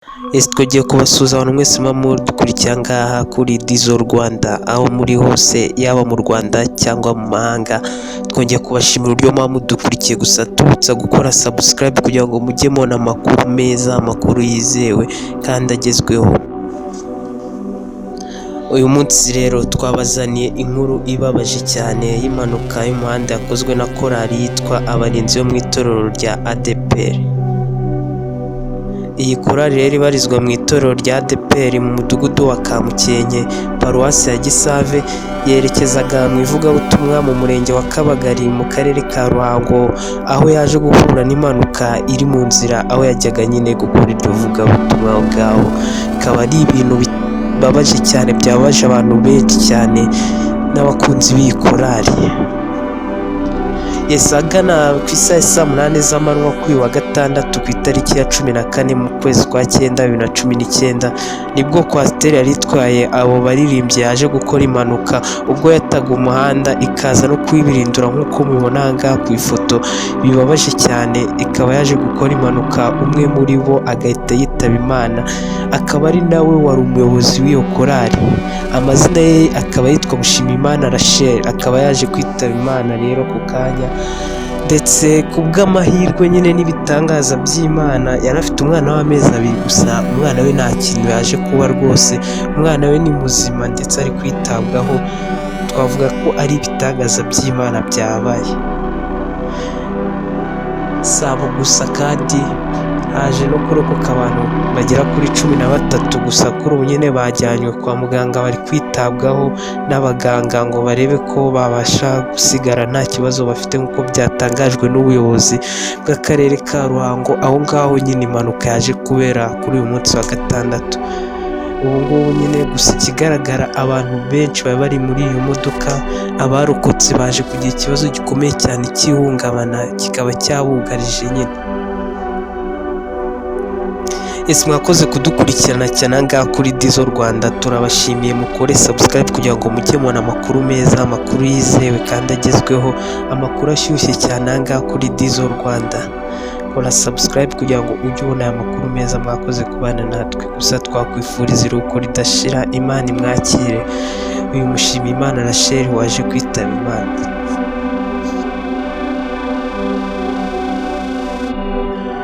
Twongeye kubasuhuza abantu mwese muba mudukurikira ngaha kuri Dizo Rwanda, aho muri hose yaba mu Rwanda cyangwa mu mahanga. Twongeye kubashimira uburyo muba mudukurikiye, gusa tubutsa gukora subscribe kugira ngo mujye mubona amakuru meza, amakuru yizewe kandi agezweho. Uyu munsi rero twabazaniye inkuru ibabaje cyane y'impanuka y'umuhanda yakozwe na korali yitwa Abarinzi bo mu itorero rya ADEPR. Iyi korali rero ibarizwa mu itorero rya ADEPR mu mudugudu wa Kamukenke, paruwasi ya Gisave, yerekezaga mu ivugabutumwa mu murenge wa Kabagari mu karere ka Ruhango, aho yaje guhura n'impanuka iri mu nzira aho yajyaga nyine gukora iryo vugabutumwa aho ngaho. Bikaba ari ibintu bibabaje cyane, byababaje abantu benshi cyane n'abakunzi b'iyi korali. Ahagana ku isaha ya saa 8 z'amanywa kuri wa gatandatu ku itariki ya 14 mu kwezi kwa 9 2019, nibwo kwasiteri yari itwaye abo baririmbyi yaje gukora impanuka ubwo yataga umuhanda ikaza no kwibirindura nk'uko mubibona aha ngaha ku ifoto. Bibabaje cyane, ikaba yaje gukora impanuka, umwe muri bo agahita yitaba Imana, akaba ari nawe wari umuyobozi w'iyo korali. Amazina ye akaba yitwa Mushimiyimana Rachel, akaba yaje kwitaba Imana rero ku kanya. Ndetse ku bw'amahirwe nyine n'ibitangaza by'Imana, yari afite umwana w'amezi 2 gusa. Umwana we nta kintu yaje kuba rwose, umwana we ni muzima ndetse ari kwitabwaho. Twavuga ko ari ibitangaza by'Imana byabaye. Sabo gusa kandi haje no kurokoka abantu bagera kuri 13 gusa. Kuri ubu nyine bajyanywe kwa muganga, bari kwitabwaho n'abaganga ngo barebe ko babasha gusigara nta kibazo bafite, nk'uko byatangajwe n'ubuyobozi bw'akarere ka Ruhango, aho ngaho nyine impanuka yaje kubera kuri uyu munsi wa gatandatu. Ubu ngubu nyine gusa ikigaragara, abantu benshi bari bari muri iyo modoka, abarokotse baje kugira ikibazo gikomeye cyane cy'ihungabana, kikaba cyabugarije nyine. Mwakoze kudukurikirana cyane aha ngaha kuri Dizo Rwanda. Turabashimiye, mukore subscribe kugira ngo mujye mubona amakuru meza, amakuru yizewe kandi agezweho, amakuru ashyushye cyane aha ngaha kuri Dizo Rwanda. Kora subscribe kugira ngo ujye ubona aya makuru meza. Mwakoze kubana natwe, gusa twakwifuriza iruhuko ridashira. Imana imwakire uyu Mushimiyimana Rachel waje kwitaba Imana.